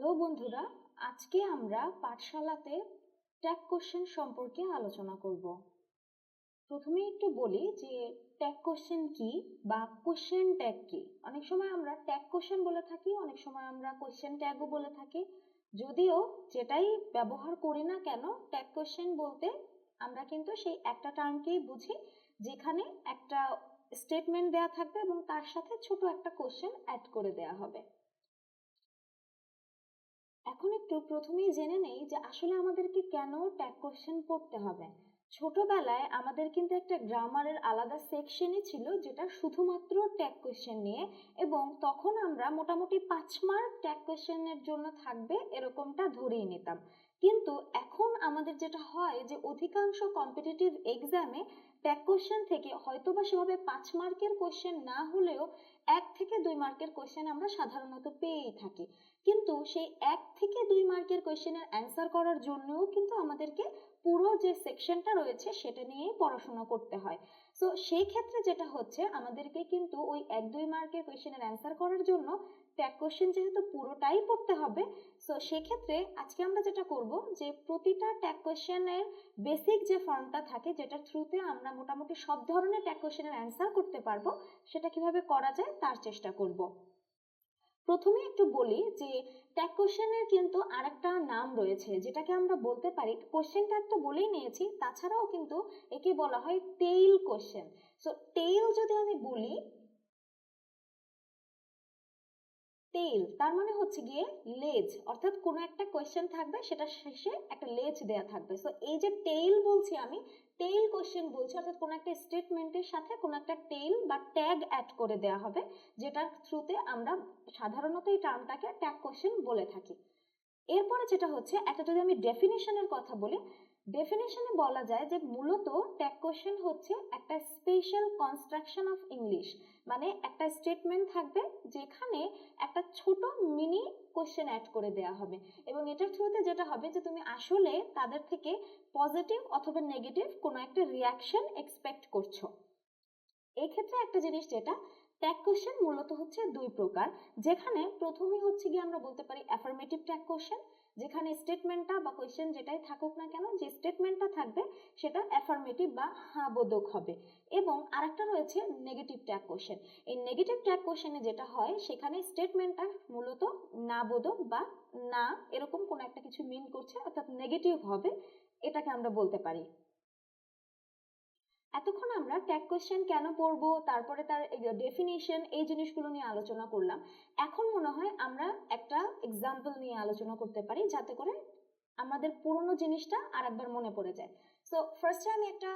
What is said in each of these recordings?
Hello বন্ধুরা, আজকে আমরা পাঠশালাতে ট্যাগ কোশ্চেন সম্পর্কে আলোচনা করব। প্রথমে একটু বলি যে ট্যাগ কোশ্চেন কি বা কোশ্চেন ট্যাগ কি। অনেক সময় আমরা ট্যাগ কোশ্চেন বলে থাকি, অনেক সময় আমরা কোশ্চেন ট্যাগও বলে থাকি। যদিও যেটাই ব্যবহার করি না কেন, ট্যাগ কোশ্চেন বলতে আমরা কিন্তু সেই একটা টার্মকেই বুঝি যেখানে একটা স্টেটমেন্ট দেয়া থাকবে এবং তার সাথে ছোট একটা কোশ্চেন অ্যাড করে দেয়া হবে। এখন একটু প্রথমেই জেনে নেই যে আসলে আমাদেরকে কেন ট্যাগ কোশ্চেন পড়তে হবে। ছোটবেলায় আমাদের কিন্তু একটা গ্রামারের আলাদা সেকশনই ছিল যেটা শুধুমাত্র ট্যাগ কোশ্চেন নিয়ে, এবং তখন আমরা মোটামুটি 5 মার্ক ট্যাগ কোশ্চেনের জন্য থাকবে এরকমটা ধরেই নিতাম। কিন্তু এখন আমাদের যেটা হয় যে অধিকাংশ কম্পিটিটিভ এক্সামে ট্যাগ কোশ্চেন থেকে হয়তোবা সেভাবে 5 মার্কের কোশ্চেন না হলেও 1 থেকে 2 মার্কের কোশ্চেন আমরা সাধারণত পেয়েই থাকি। কিন্তু সেই 1 থেকে 2 মার্কের কোশ্চেনের অ্যান্সার করার জন্যও কিন্তু আমাদেরকে পুরো যে সেকশনটা রয়েছে সেটা নিয়েই পড়াশোনা করতে হয়। সো সেই ক্ষেত্রে যেটা হচ্ছে, আমাদেরকে কিন্তু ওই 1-2 মার্কের কোশ্চেনের অ্যান্সার করার জন্য ট্যাগ কোশ্চেন যেহেতু পুরোটাই পড়তে হবে, সো সেক্ষেত্রে আজকে আমরা যেটা করব যে প্রতিটা ট্যাগ কোশ্চেনের বেসিক যে ফর্মটা থাকে, যেটার থ্রুতে আমরা মোটামুটি সব ধরনের ট্যাগ কোশ্চেনের অ্যান্সার করতে পারবো, সেটা কিভাবে করা যায় তার চেষ্টা করব। প্রথমে একটু বলি যে ট্যাগ কোশ্চেনের কিন্তু আরেকটা নাম রয়েছে, যেটাকে আমরা বলতে পারি, কোশ্চেন ট্যাগ তো বলেই নিয়েছি, তাছাড়াও কিন্তু একে বলা হয় টেইল কোশ্চেন। সো টেইল যদি আমি বলি, টেইল তার মানে হচ্ছে গিয়ে লেজ, অর্থাৎ কোনো একটা কোশ্চেন থাকবে সেটা শেষে একটা লেজ দেয়া থাকবে। সো এই যে টেইল বলছি আমি, টেইল কোশ্চেন বলছি, অর্থাৎ কোনো একটা স্টেটমেন্টের সাথে কোনো একটা টেইল বা ট্যাগ অ্যাড করে দেওয়া হবে, যেটার থ্রুতে আমরা সাধারণত এই টার্মটাকে ট্যাগ কোশ্চেন বলে থাকি। এরপরে যেটা হচ্ছে, একটা যদি আমি ডেফিনিশনের কথা বলি, ডেফিনিশনে বলা যায় যে মূলত ট্যাগ কোশ্চেন হচ্ছে একটা স্পেশাল কনস্ট্রাকশন অফ ইংলিশ। মানে একটা স্টেটমেন্ট থাকবে যেখানে একটা ছোট মিনি কোশ্চেন অ্যাড করে দেওয়া হবে, এবং এটার থ্রুতে যেটা হবে যে তুমি আসলে তাদের থেকে পজিটিভ অথবা নেগেটিভ কোনো একটা রিয়াকশন এক্সপেক্ট করছো। এই ক্ষেত্রে একটা জিনিস, যেটা ট্যাগ কোশ্চেন মূলত হচ্ছে দুই প্রকার, যেখানে প্রথমে হচ্ছে গিয়ে আমরা বলতে পারি অ্যাফার্মেটিভ ট্যাগ কোশ্চেন, যেখানে স্টেটমেন্টটা বা কোশ্চেন যেটাই থাকুক না কেন, যে স্টেটমেন্টটা থাকবে সেটা অ্যাফার্মেটিভ বা হ্যাঁ বোধক হবে। এবং আরেকটা রয়েছে নেগেটিভ ট্যাগ কোশ্চেন। এই নেগেটিভ ট্যাগ কোশ্চেনে যেটা হয়, সেখানে স্টেটমেন্টটা মূলত না বোধক বা না এরকম কোনো একটা কিছু মিন করছে, অর্থাৎ নেগেটিভ হবে, এটাকে আমরা বলতে পারি। এতক্ষণ আমরা ট্যাগ কোশ্চেন কেন পড়বো, তারপরে তার ডেফিনিশন, এই জিনিসগুলো নিয়ে আলোচনা করলাম। এখন মনে হয় আমরা একটা এক্সাম্পল নিয়ে আলোচনা করতে পারি, যাতে করে আমাদের পুরোনো জিনিসটা আরেকবার মনে পড়ে যায়। সো ফার্স্টে আমি একটা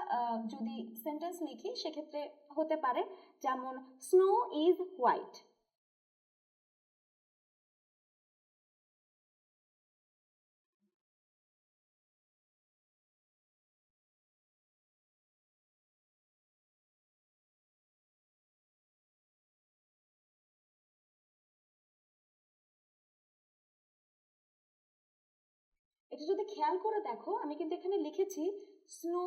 যদি সেন্টেন্স লিখি, সেক্ষেত্রে হতে পারে যেমন স্নো ইজ হোয়াইট। এটা যদি খেয়াল করে দেখো, আমি কিন্তু এখানে লিখেছি স্নো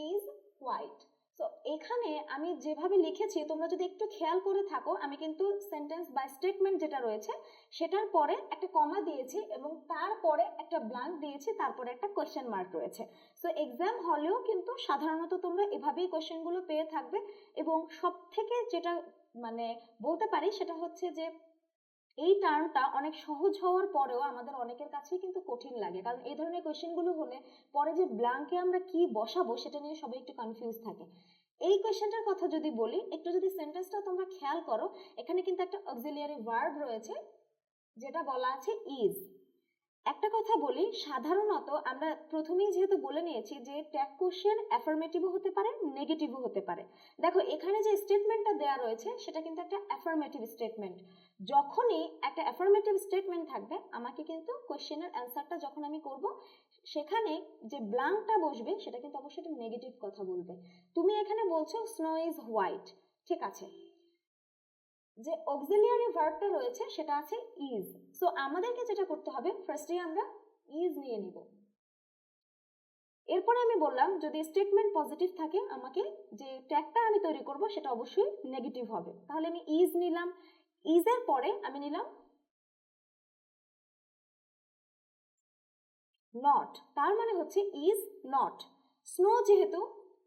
ইজ হোয়াইট। তো এখানে আমি যেভাবে লিখেছি, তোমরা যদি একটু খেয়াল করে থাকো, আমি কিন্তু সেন্টেন্স বা স্টেটমেন্ট যেটা রয়েছে সেটার পরে একটা কমা দিয়েছি এবং তারপরে একটা ব্ল্যাঙ্ক দিয়েছি, তারপরে একটা কোয়েশ্চেন মার্ক রয়েছে। সো এক্সাম হলেও কিন্তু সাধারণত তোমরা এভাবেই কোয়েশ্চেনগুলো পেয়ে থাকবে। এবং সব থেকে যেটা মানে বলতে পারি, সেটা হচ্ছে যে এই টার্মটা অনেক সহজ হওয়ার পরেও আমাদের অনেকের কাছেই কিন্তু কঠিন লাগে, কারণ এই ধরনের কোয়েশ্চেনগুলো হলে পরে যে ব্ল্যাঙ্কে আমরা কি বসাবো সেটা নিয়ে সবাই একটু কনফিউজ থাকে। এই কোয়েশ্চেনটার কথা যদি বলি, একটু যদি সেন্টেন্সটা তোমরা খেয়াল করো, এখানে কিন্তু একটা অক্সিলিয়ারি ভার্ব রয়েছে, যেটা বলা আছে ইজ। একটা কথা বলি, সাধারণত আমরা প্রথমেই যেহেতু বলে নিয়েছি যে ট্যাগ কোশ্চেন অ্যাফার্মেটিভও হতে পারে, নেগেটিভও হতে পারে। দেখো এখানে যে স্টেটমেন্টটা দেয়া রয়েছে সেটা কিন্তু একটা অ্যাফার্মেটিভ স্টেটমেন্ট। যখনই একটা অ্যাফার্মেটিভ স্টেটমেন্ট থাকবে, আমাকে কিন্তু কোশ্চেনের অ্যান্সারটা যখন আমি করব, সেখানে যে ব্ল্যাঙ্কটা বসবে সেটা কিন্তু অবশ্যই একটা নেগেটিভ কথা বলবে। তুমি এখানে বলছো স্নো ইজ হোয়াইট, ঠিক আছে, যে অক্সিলিয়ারি ভার্বটা রয়েছে সেটা আছে ইজ। সো আমাদেরকে যেটা করতে হবে, ফার্স্টে আমরা ইজ নিয়ে নিব। এরপরে আমি বললাম যদি স্টেটমেন্ট পজিটিভ থাকে, আমাকে যে ট্যাগটা আমি তৈরি করব সেটা অবশ্যই নেগেটিভ হবে। তাহলে আমি ইজ নিলাম, ইজের পরে আমি নিলাম নট, তার মানে হচ্ছে ইজ নট। স্নো যেহেতু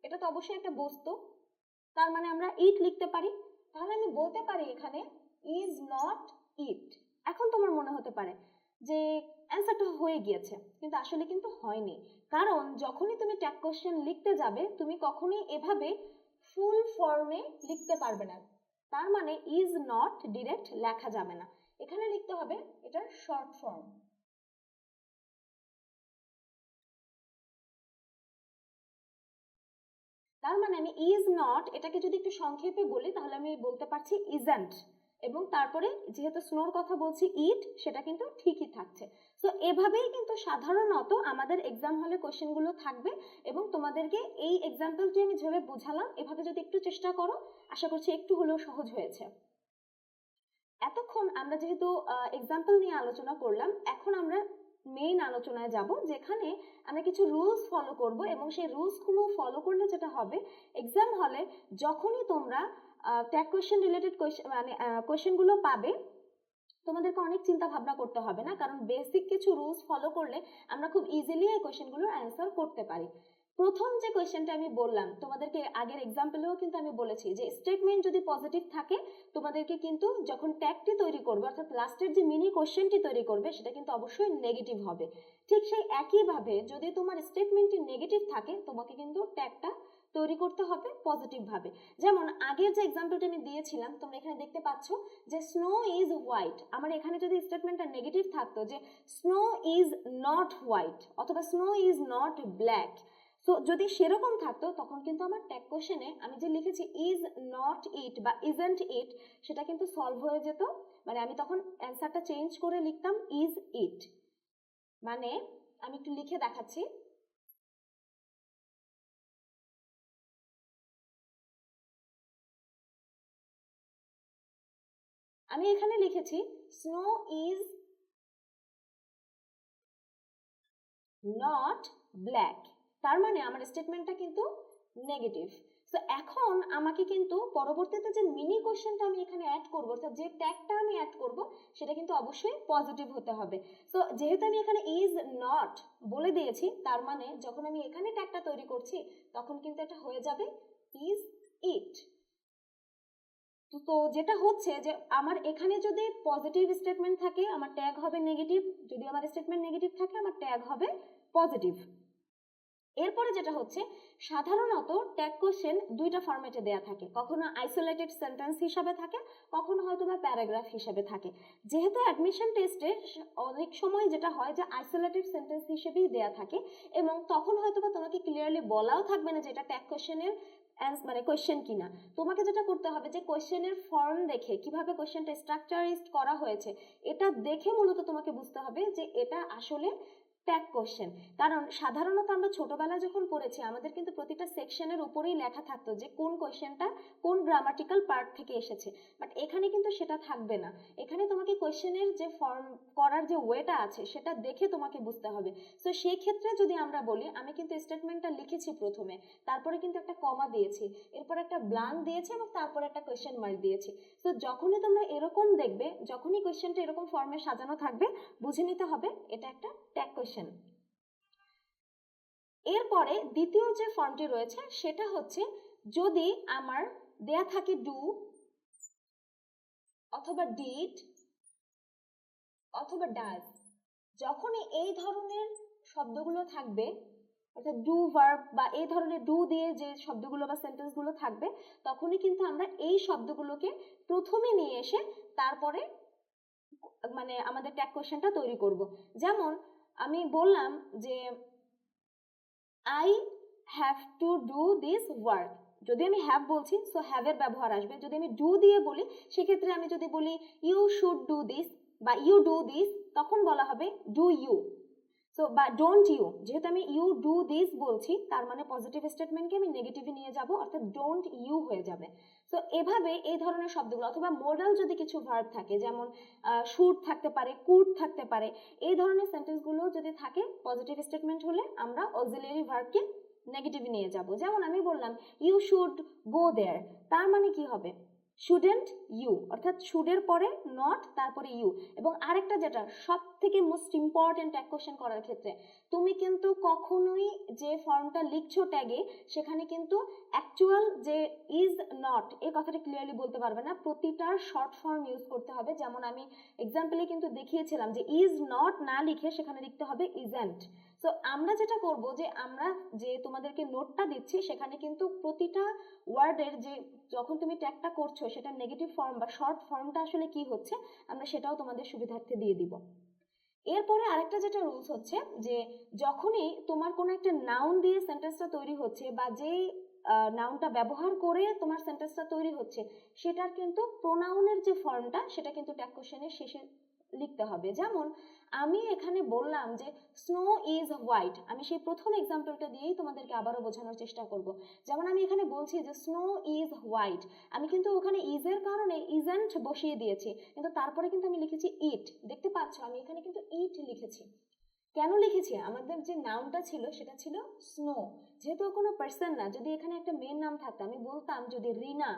এটা তো অবশ্যই একটা বস্তু, তার মানে আমরা ইট লিখতে পারি। তাহলে আমি বলতে পারি এখানে ইজ নট ইট। এখন তোমার মনে হতে পারে যে অ্যান্সারটা হয়ে গিয়েছে, কিন্তু আসলে কিন্তু হয়নি। কারণ যখনই তুমি ট্যাগ কোশ্চেন লিখতে যাবে তুমি কখনোই এভাবে ফুল ফর্মে লিখতে পারবে না। তার মানে ইজ নট ডিরেক্ট লেখা যাবে না, এখানে লিখতে হবে এটার শর্ট ফর্ম। তার মানে আমি ইজ নট এটাকে যদি একটু সংক্ষেপে বলি তাহলে আমি বলতে পারছি ইজন্ট, এবং তারপরে যেহেতু স্নোর কথা বলছি ইট, সেটা কিন্তু ঠিকই থাকছে। সো এভাবেই কিন্তু সাধারণত আমাদের এক্সাম হলে কোশ্চেনগুলো থাকবে, এবং তোমাদেরকে এই এক্সাম্পলটি আমি যেভাবে বোঝালাম এভাবে যদি একটু চেষ্টা করো আশা করছি একটু হলেও সহজ হয়েছে। এতক্ষণ আমরা যেহেতু এক্সাম্পল নিয়ে আলোচনা করলাম, এখন আমরা মেইন আলোচনায় যাব, যেখানে আমরা কিছু রুলস ফলো করব, এবং সেই রুলসগুলো ফলো করলে যেটা হবে এক্সাম হলে যখনই তোমরা ট্যাগ কোয়েশ্চেন রিলেটেড মানে কোয়েশ্চেনগুলো পাবে তোমাদেরকে অনেক চিন্তা ভাবনা করতে হবে না, কারণ বেসিক কিছু রুলস ফলো করলে আমরা খুব ইজিলি এই কোয়েশ্চেনগুলোর অ্যান্সার করতে পারি। প্রথম যে কোয়েশ্চেনটা আমি বললাম তোমাদেরকে আগের এক্সাম্পলেও কিন্তু আমি বলেছি যে স্টেটমেন্ট যদি পজিটিভ থাকে তোমাদেরকে কিন্তু যখন ট্যাগটি তৈরি করবে অর্থাৎ লাস্টের যে মিনি কোয়েশ্চেনটি তৈরি করবে সেটা কিন্তু অবশ্যই নেগেটিভ হবে। ঠিক সেই একইভাবে যদি তোমার স্টেটমেন্টটি নেগেটিভ থাকে তোমাকে কিন্তু ট্যাগটা তৈরি করতে হবে পজিটিভ ভাবে। যেমন আগের যে এক্সাম্পলটা আমি দিয়েছিলাম তোমরা এখানে দেখতে পাচ্ছ যে স্নো ইজ হোয়াইট, আমার এখানে যদি স্টেটমেন্টটা নেগেটিভ থাকতো যে স্নো ইজ নট হোয়াইট অথবা snow is not black, so যদি সেরকম থাকতো তখন কিন্তু আমার ট্যাগ কোশ্চেনে আমি যে লিখেছি ইজ নট ইট বা ইজন্ট ইট সেটা কিন্তু সলভ হয়ে যেত, মানে আমি তখন অ্যান্সারটা চেঞ্জ করে লিখতাম ইজ ইট। মানে আমি একটু লিখে দেখাচ্ছি, আমি এখানে লিখেছি স্নো ইজ নট ব্ল্যাক, তার মানে আমার স্টেটমেন্টটা কিন্তু নেগেটিভ। তো এখন আমাকে কিন্তু পরবর্তীতে যে মিনি কোশ্চেনটা আমি এখানে অ্যাড করবো অর্থাৎ যে ট্যাগটা আমি অ্যাড করব সেটা কিন্তু অবশ্যই পজিটিভ হতে হবে। তো যেহেতু আমি এখানে ইজ নট বলে দিয়েছি তার মানে যখন আমি এখানে ট্যাগটা তৈরি করছি তখন কিন্তু এটা হয়ে যাবে ইজ ইট। তো যেটা হচ্ছে যে আমার এখানে যদি পজিটিভ স্টেটমেন্ট থাকে আমার ট্যাগ হবে নেগেটিভ, যদি আমার স্টেটমেন্ট নেগেটিভ থাকে আমার ট্যাগ হবে পজিটিভ। এরপরে যেটা হচ্ছে সাধারণত ট্যাগ কোশ্চেন দুইটা ফরম্যাটে দেয়া থাকে, কখনো আইসোলেটেড সেন্টেন্স হিসাবে থাকে কখনো হয়তো বা প্যারাগ্রাফ হিসাবে থাকে। যেহেতু অ্যাডমিশন টেস্টে অনেক সময় যেটা হয় যে আইসোলেটেড সেন্টেন্স হিসেবেই দেয়া থাকে, এবং তখন হয়তো বা তোমাকে ক্লিয়ারলি বলাও থাকবে না যে এটা ট্যাগ কোশ্চেনের মানে কোয়েশ্চেন কিনা। তোমাকে যেটা করতে হবে যে কোয়েশ্চেনের ফর্ম দেখে কিভাবে কোয়েশ্চেনটা স্ট্রাকচারাইজড করা হয়েছে এটা দেখে মূলত তোমাকে বুঝতে হবে যে এটা আসলে ট্যাগ কোশ্চেন। কারণ সাধারণত আমরা ছোটবেলায় যখন পড়েছি আমাদের কিন্তু প্রতিটা সেকশনের উপরেই লেখা থাকতো যে কোন কোশ্চেনটা কোন গ্রামাটিক্যাল পার্ট থেকে এসেছে, বাট এখানে কিন্তু সেটা থাকবে না। এখানে তোমাকে কোশ্চেনের যে ফর্ম করার যে ওয়েটা আছে সেটা দেখে তোমাকে বুঝতে হবে। তো সেই ক্ষেত্রে যদি আমরা বলি আমি কিন্তু স্টেটমেন্টটা লিখেছি প্রথমে, তারপরে কিন্তু একটা কমা দিয়েছি, এরপর একটা ব্লাঙ্ক দিয়েছি এবং তারপর একটা কোয়েশ্চেন মার্ক দিয়েছি। তো যখনই তোমরা এরকম দেখবে যখনই কোয়েশ্চেনটা এরকম ফর্মে সাজানো থাকবে বুঝে নিতে হবে এটা একটা ট্যাগ কোয়েশ্চেন। এরপরে দ্বিতীয় যে ফর্মটি রয়েছে সেটা হচ্ছে যদি আমার দেয়া থাকে ডু অথবা ডিড অথবা ডাজ, যখনই এই ধরনের শব্দগুলো থাকবে অর্থাৎ ডু ভার্ব বা এই ধরনের ডু দিয়ে যে শব্দগুলো বা সেন্টেন্সগুলো থাকবে তখনই কিন্তু আমরা এই শব্দগুলোকে প্রথমে নিয়ে এসে তারপরে মানে আমাদের ট্যাগ কোশ্চেনটা তৈরি করব। যেমন আমি বললাম যে I have to do this work, যদি আমি হ্যাভ বলছি সো হ্যাভ এর ব্যবহার আসবে। যদি আমি ডু দিয়ে বলি সেক্ষেত্রে আমি যদি বলি ইউ শুড ডু দিস বা ইউ ডু দিস তখন বলা হবে ডু ইউ। সো বা ডোন্ট ইউ, যেহেতু আমি ইউ ডু দিস বলছি তার মানে পজিটিভ স্টেটমেন্টকে আমি নেগেটিভে নিয়ে যাব অর্থাৎ ডোন্ট ইউ হয়ে যাবে। সো এভাবে এই ধরনের শব্দগুলো অথবা মোডাল যদি কিছু ভার্ব থাকে যেমন শুড থাকতে পারে কুড থাকতে পারে, এই ধরনের সেন্টেন্সগুলো যদি থাকে পজিটিভ স্টেটমেন্ট হলে আমরা অক্সিলিয়ারি ভার্বকে নেগেটিভে নিয়ে যাব। যেমন আমি বললাম ইউ শুড গো দেয়ার, তার মানে কি হবে শুডেন্ট ইউ, অর্থাৎ শুডের পরে নট, তারপরে ইউ। এবং আরেকটা যেটা সব থেকে মোস্ট ইম্পর্টেন্ট ট্যাগ কোশ্চেন করার ক্ষেত্রে, তুমি কিন্তু কখনোই যে ফর্মটা লিখছো ট্যাগে সেখানে কিন্তু অ্যাকচুয়াল যে ইজ নট এই কথাটা ক্লিয়ারলি বলতে পারবে না, প্রতিটার শর্ট ফর্ম ইউজ করতে হবে। যেমন আমি এক্সাম্পলে কিন্তু দেখিয়েছিলাম যে ইজ নট না লিখে সেখানে লিখতে হবে ইজেন্ট। সো আমরা যেটা করব যে আমরা যে তোমাদেরকে নোটটা দিচ্ছি সেখানে কিন্তু প্রতিটা ওয়ার্ডের যে যখন তুমি ট্যাগটা করছো সেটা নেগেটিভ ফর্ম বা শর্ট ফর্মটা আসলে কি হচ্ছে আমরা সেটাও তোমাদের সুবিধার্থে দিয়ে দিব। এরপরে আরেকটা যেটা রুলস হচ্ছে যে যখনই তোমার কোনো একটা নাউন দিয়ে সেন্টেন্সটা তৈরি হচ্ছে বা যেই নাউনটা ব্যবহার করে তোমার সেন্টেন্সটা তৈরি হচ্ছে সেটার কিন্তু প্রোনাউনের যে ফর্মটা সেটা কিন্তু ট্যাগ কোশ্চেনের শেষে লিখতে হবে। যেমন আমি এখানে বললাম যে স্নো ইজ হোয়াইট, আমি সেই প্রথম এক্সাম্পলটা দিয়েই তোমাদেরকে আবারও বোঝানোর চেষ্টা করব। যেমন আমি এখানে বলছি যে স্নো ইজ হোয়াইট, আমি কিন্তু ওখানে ইজের কারণে ইজেন্ট বসিয়ে দিয়েছি, কিন্তু তারপরে কিন্তু আমি লিখেছি ইট। দেখতে পাচ্ছ আমি এখানে কিন্তু ইট লিখেছি। কেন লিখেছি? আমাদের যে নাউনটা ছিল সেটা ছিল স্নো, যেহেতু কোনো পার্সন না, যদি এখানে একটা মেয়ের নাম থাকতো আমি বলতাম যদি রিনা,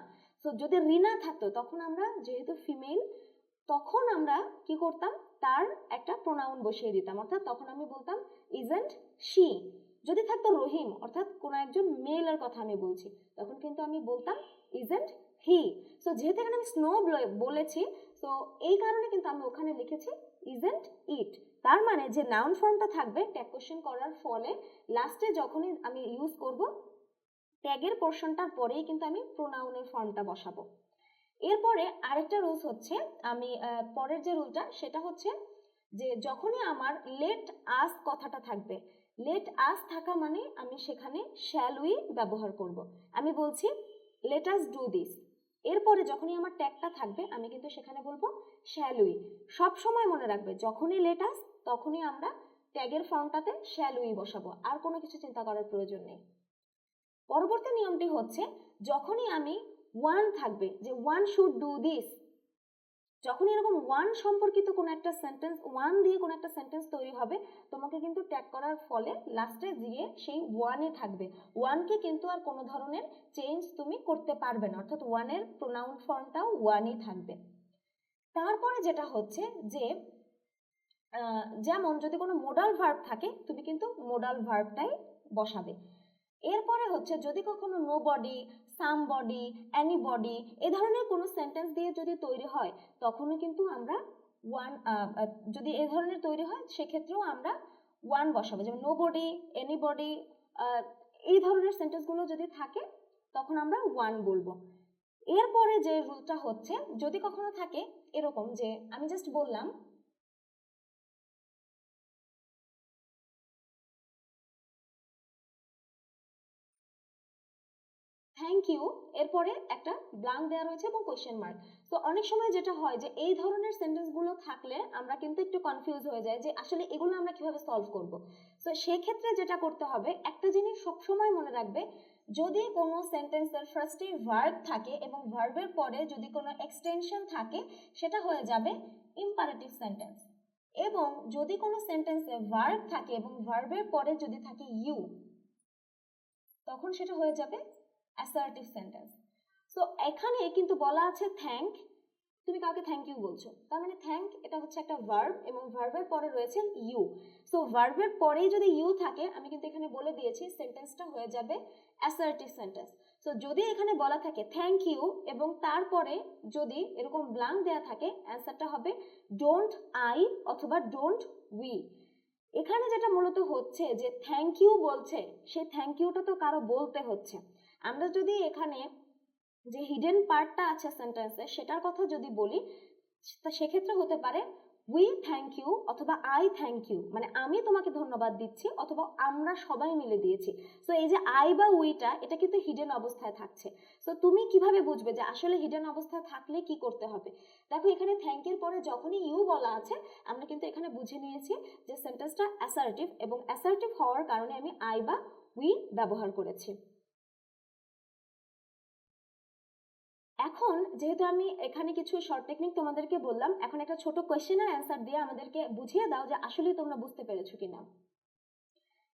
তো যদি রিনা থাকতো তখন আমরা যেহেতু ফিমেল তখন আমরা কি করতাম তার একটা প্রোনাউন বসিয়ে দিতাম, অর্থাৎ তখন আমি বলতাম ইজেন্ট শি। যদি থাকতো রহিম অর্থাৎ কোনো একজন মেলের কথা আমি বলছি তখন কিন্তু আমি বলতাম ইজেন্ট হি। সো যেহেতু এখানে আমি স্নো বলেছি তো এই কারণে কিন্তু আমি ওখানে লিখেছি ইজেন্ট ইট। তার মানে যে নাউন ফর্মটা থাকবে ট্যাগ কোশ্চেন করার ফলে লাস্টে যখনই আমি ইউজ করব ট্যাগের পোর্শনটার পরেই কিন্তু আমি প্রোনাউনের ফর্মটা বসাবো। এরপরে আরেকটা রুলস হচ্ছে আমি পরের যে রুলটা সেটা হচ্ছে যে যখনই আমার লেট আস কথাটা থাকবে, লেট আস থাকা মানে আমি সেখানে শ্যাল উই ব্যবহার করব। আমি বলছি লেট আস ডু দিস, এরপরে যখনই আমার ট্যাগটা থাকবে আমি কিন্তু সেখানে বলবো শ্যাল উই। সব সময় মনে রাখবে যখনই লেট আস তখনই আমরা ট্যাগের ফর্মটাতে শ্যাল উই বসাবো, আর কোনো কিছু চিন্তা করার প্রয়োজন নেই। পরবর্তী নিয়মটি হচ্ছে যখনই আমি ওয়ান থাকবে যে ওয়ান শুড ডু দিস, যখন এরকম ওয়ান সম্পর্কিত কোনো একটা সেন্টেন্স, ওয়ান দিয়ে কোনো একটা সেন্টেন্স তৈরি হবে তোমাকে কিন্তু ট্যাগ করার ফলে লাস্টে গিয়ে সেই ওয়ানে থাকবে, ওয়ানকে কিন্তু আর কোনো ধরনের চেঞ্জ তুমি করতে পারবে না, অর্থাৎ ওয়ানের প্রোনাউন ফর্মটাও ওয়ানই থাকবে। তারপরে যেটা হচ্ছে যে যেমন যদি কোনো মোডাল ভার্ব থাকে তুমি কিন্তু মোডাল ভার্বটাই বসাবে। এরপরে হচ্ছে যদি কখনো নোবডি, সামবডি, এনিবডি এ ধরনের কোনো সেন্টেন্স দিয়ে যদি তৈরি হয় তখনও কিন্তু আমরা ওয়ান, যদি এ ধরনের তৈরি হয় সেক্ষেত্রেও আমরা ওয়ান বসাবো। যেমন নোবডি, এনিবডি এই ধরনের সেন্টেন্সগুলো যদি থাকে তখন আমরা ওয়ান বলবো। এরপরে যে রুলটা হচ্ছে যদি কখনো থাকে এরকম যে আমি জাস্ট বললাম থ্যাংক ইউ, এরপরে একটা ব্লাঙ্ক দেওয়া রয়েছে এবং কোশ্চেন মার্ক। তো অনেক সময় যেটা হয় যে এই ধরনের সেন্টেন্সগুলো থাকলে আমরা কিন্তু একটু কনফিউজ হয়ে যাই যে আসলে এগুলো আমরা কিভাবে সলভ করব। তো সেক্ষেত্রে যেটা করতে হবে একটা জিনিস সবসময় মনে রাখবে, যদি কোনো সেন্টেন্সের ফার্স্টে ভার্ব থাকে এবং ভার্বের পরে যদি কোনো এক্সটেনশন থাকে সেটা হয়ে যাবে ইম্পারেটিভ সেন্টেন্স, এবং যদি কোনো সেন্টেন্সে ভার্ব থাকে এবং ভার্বের পরে যদি থাকে ইউ তখন সেটা হয়ে যাবে অ্যাসার্টিভ সেন্টেন্স। সো এখানে কিন্তু বলা আছে থ্যাংক, তুমি কাউকে থ্যাংক ইউ বলছো, তার মানে থ্যাংক এটা হচ্ছে একটা ভার্ব এবং ভার্বের পরে রয়েছে ইউ। সো ভার্বের পরেই যদি ইউ থাকে আমি কিন্তু এখানে বলে দিয়েছি সেন্টেন্সটা হয়ে যাবে অ্যাসার্টিভ সেন্টেন্স। সো যদি এখানে বলা থাকে থ্যাংক ইউ এবং তারপরে যদি এরকম ব্লাঙ্ক দেয়া থাকে অ্যান্সারটা হবে ডোন্ট আই অথবা ডোন্ট উই। এখানে যেটা মূলত হচ্ছে যে থ্যাংক ইউ বলছে, সেই থ্যাংক ইউটা তো কারো বলতে হচ্ছে। আমরা যদি এখানে যে হিডেন পার্টটা আছে সেন্টেন্সে সেটার কথা যদি বলি সেক্ষেত্রে হতে পারে উই থ্যাংক ইউ অথবা আই থ্যাংক ইউ, মানে আমি তোমাকে ধন্যবাদ দিচ্ছি অথবা আমরা সবাই মিলে দিয়েছি। সো এই যে আই বা উইটা এটা কিন্তু হিডেন অবস্থায় থাকছে। সো তুমি কিভাবে বুঝবে যে আসলে হিডেন অবস্থায় থাকলে কি করতে হবে? দেখো এখানে থ্যাংক এর পরে যখনই ইউ বলা আছে আমরা কিন্তু এখানে বুঝে নিয়েছি যে সেন্টেন্সটা অ্যাসার্টিভ এবং অ্যাসার্টিভ হওয়ার কারণে আমি আই বা উই ব্যবহার করেছি। এখন যেহেতু আমি এখানে কিছু শর্ট টেকনিক তোমাদেরকে বললাম, এখন একটা ছোট কোয়েশ্চেনের অ্যান্সার দিয়ে আমাদেরকে বুঝিয়ে দাও যে আসলে তোমরা বুঝতে পেরেছো কিনা।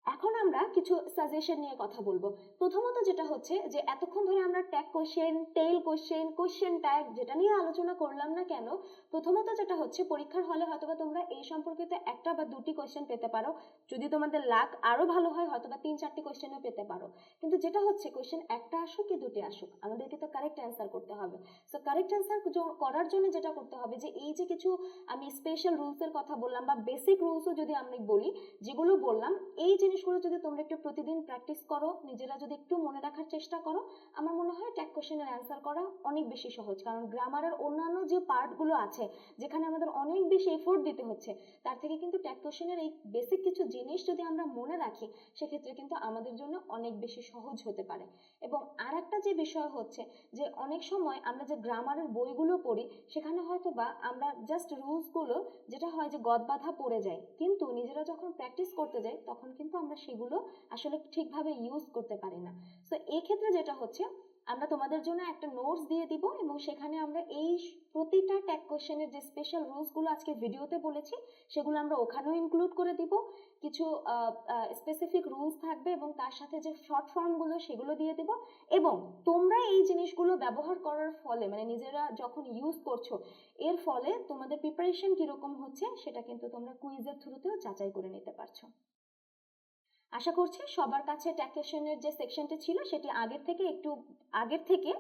এখন আমরা কিছু সাজেশন নিয়ে কথা বলবো। প্রথমত যেটা হচ্ছে যে এতক্ষণ ধরে আমরা tag question, tail question, question tag যেটা নিয়ে আলোচনা করলাম না কেন, প্রথমত যেটা হচ্ছে পরীক্ষার হলে হয়তোবা তোমরা এই সম্পর্কিত একটা বা দুটি কোশ্চেন পেতে পারো, যদি তোমাদের লাক আরো ভালো হয় হয়তোবা 3-4টি কোশ্চেনও পেতে পারো। কিন্তু যেটা হচ্ছে কোশ্চেন একটা আসুক কি দুটি আসুক, আমাদেরকে তো কারেক্ট অ্যান্সার করতে হবে। সো কারেক্ট অ্যান্সার করার জন্য যেটা করতে হবে যে এই যে কিছু আমি স্পেশাল রুলসের কথা বললাম বা বেসিক রুলসও যদি আমি বলি, যেগুলো বললাম এই জিনিসগুলো যদি তোমরা একটু প্রতিদিন প্র্যাকটিস করো, নিজেরা যদি একটু মনে রাখার চেষ্টা করো, আমার মনে হয় ট্যাগ কোশ্চেনের অ্যান্সার করা অনেক বেশি সহজ। কারণ গ্রামারের অন্যান্য যে পার্টগুলো আছে যেখানে আমাদের অনেক বেশি এফোর্ট দিতে হচ্ছে, তার থেকে কিন্তু ট্যাগ কোশ্চেনের এই বেসিক কিছু জিনিস যদি আমরা মনে রাখি, সেক্ষেত্রে কিন্তু আমাদের জন্য অনেক বেশি সহজ হতে পারে। এবং আর একটা যে বিষয় হচ্ছে যে অনেক সময় আমরা যে গ্রামারের বইগুলো পড়ি, সেখানে হয়তো বা আমরা জাস্ট রুলসগুলো যেটা হয় যে গদবাঁধা পড়ে যায়, কিন্তু নিজেরা যখন প্র্যাকটিস করতে যাই তখন কিন্তু আমরা সেগুলো আসলে ঠিকভাবে ইউজ করতে পারি না। তো এই ক্ষেত্রে যেটা হচ্ছে আমরা তোমাদের জন্য একটা নোটস দিয়ে দিব এবং সেখানে আমরা এই প্রতিটা ট্যাগ কোশ্চেনের যে স্পেশাল রুলসগুলো আজকে ভিডিওতে বলেছি সেগুলো আমরা ওখানেও ইনক্লুড করে দিব। কিছু স্পেসিফিক রুলস থাকবে এবং তার সাথে যে শর্ট ফর্মগুলো সেগুলো দিয়ে দিব। এবং তোমরা এই জিনিসগুলো ব্যবহার করার ফলে মানে নিজেরা যখন ইউজ করছো, এর ফলে তোমাদের প্রিপারেশন কিরকম হচ্ছে সেটা কিন্তু তোমরা কুইজের থ্রুতেও যাচাই করে নিতে পারছো। আশা করছি সবার কাছে ট্যাগ কোশ্চেনের যে সেকশনটি ছিল সেটি আগের থেকে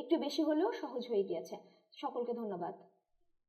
একটু বেশি হলেও সহজ হয়ে গিয়েছে। সকলকে ধন্যবাদ।